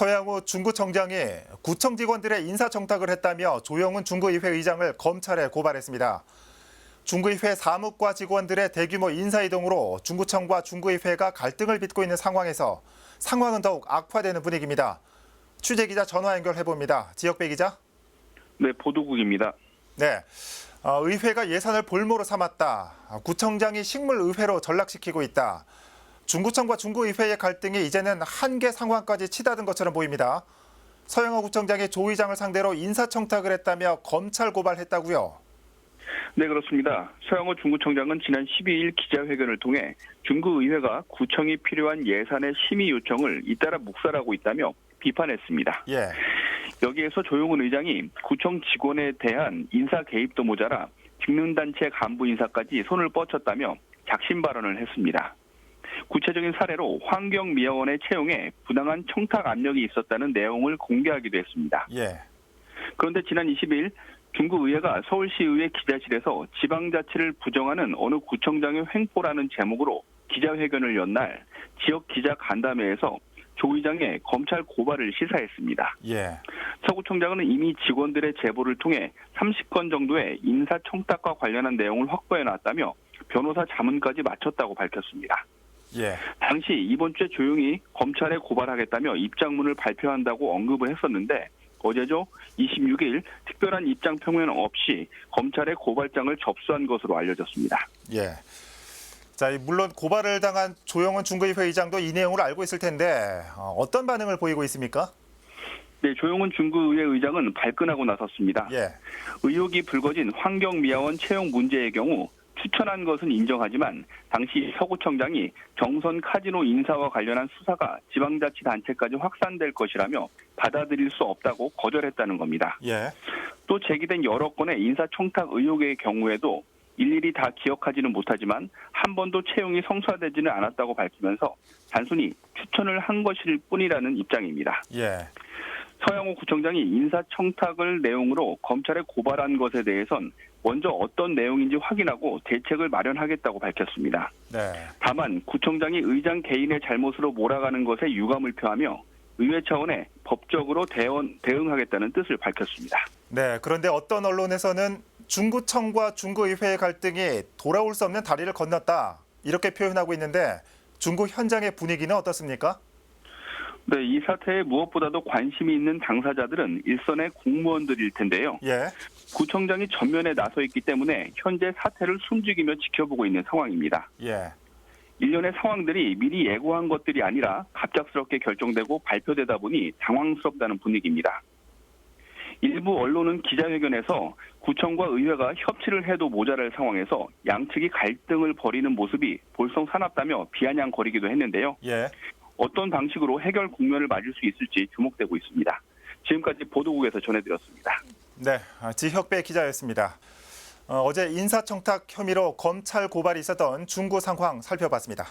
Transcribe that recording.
서양우 중구청장이 구청 직원들의 인사청탁을 했다며 조영훈 중구의회 의장을 검찰에 고발했습니다. 중구의회 사무과 직원들의 대규모 인사이동으로 중구청과 중구의회가 갈등을 빚고 있는 상황에서 상황은 더욱 악화되는 분위기입니다. 취재기자 전화 연결해봅니다. 지역배 기자. 네, 보도국입니다. 네, 의회가 예산을 볼모로 삼았다. 구청장이 식물의회로 전락시키고 있다. 중구청과 중구의회의 갈등이 이제는 한계 상황까지 치닫은 것처럼 보입니다. 서영호 구청장이 조 의장을 상대로 인사청탁을 했다며 검찰 고발했다고요? 네, 그렇습니다. 서영호 중구청장은 지난 12일 기자회견을 통해 중구의회가 구청이 필요한 예산의 심의 요청을 잇따라 묵살하고 있다며 비판했습니다. 예. 여기에서 조영훈 의장이 구청 직원에 대한 인사 개입도 모자라 직능단체 간부 인사까지 손을 뻗쳤다며 작심 발언을 했습니다. 구체적인 사례로 환경미화원의 채용에 부당한 청탁 압력이 있었다는 내용을 공개하기도 했습니다. 예. 그런데 지난 20일 중구의회가 서울시의회 기자실에서 지방자치를 부정하는 어느 구청장의 횡포라는 제목으로 기자회견을 연 날 지역 기자 간담회에서 조 의장의 검찰 고발을 시사했습니다. 예. 서 구청장은 이미 직원들의 제보를 통해 30건 정도의 인사청탁과 관련한 내용을 확보해놨다며 변호사 자문까지 마쳤다고 밝혔습니다. 예. 당시 이번 주에 조용히 검찰에 고발하겠다며 입장문을 발표한다고 언급을 했었는데 어제죠 26일 특별한 입장 표명 없이 검찰에 고발장을 접수한 것으로 알려졌습니다. 예. 자, 물론 고발을 당한 조영훈 중구의회 의장도 이 내용을 알고 있을 텐데 어떤 반응을 보이고 있습니까? 네, 조영훈 중구의회 의장은 발끈하고 나섰습니다. 예. 의혹이 불거진 환경미화원 채용 문제의 경우 추천한 것은 인정하지만 당시 서구청장이 정선 카지노 인사와 관련한 수사가 지방자치단체까지 확산될 것이라며 받아들일 수 없다고 거절했다는 겁니다. 예. 또 제기된 여러 건의 인사청탁 의혹의 경우에도 일일이 다 기억하지는 못하지만 한 번도 채용이 성사되지는 않았다고 밝히면서 단순히 추천을 한 것일 뿐이라는 입장입니다. 예. 서영호 구청장이 인사청탁을 내용으로 검찰에 고발한 것에 대해선 먼저 어떤 내용인지 확인하고 대책을 마련하겠다고 밝혔습니다. 네. 다만 구청장이 의장 개인의 잘못으로 몰아가는 것에 유감을 표하며 의회 차원의 법적으로 대응하겠다는 뜻을 밝혔습니다. 네. 그런데 어떤 언론에서는 중구청과 중구의회의 갈등이 돌아올 수 없는 다리를 건넜다 이렇게 표현하고 있는데 중구 현장의 분위기는 어떻습니까? 네, 이 사태에 무엇보다도 관심이 있는 당사자들은 일선의 공무원들일 텐데요. 예. 구청장이 전면에 나서 있기 때문에 현재 사태를 숨죽이며 지켜보고 있는 상황입니다. 예. 일련의 상황들이 미리 예고한 것들이 아니라 갑작스럽게 결정되고 발표되다 보니 당황스럽다는 분위기입니다. 일부 언론은 기자회견에서 구청과 의회가 협치를 해도 모자랄 상황에서 양측이 갈등을 벌이는 모습이 볼썽사납다며 비아냥거리기도 했는데요. 예. 어떤 방식으로 해결 국면을 맞을 수 있을지 주목되고 있습니다. 지금까지 보도국에서 전해드렸습니다. 네, 지혁배 기자였습니다. 어제 인사청탁 혐의로 검찰 고발이 있었던 중구 상황 살펴봤습니다.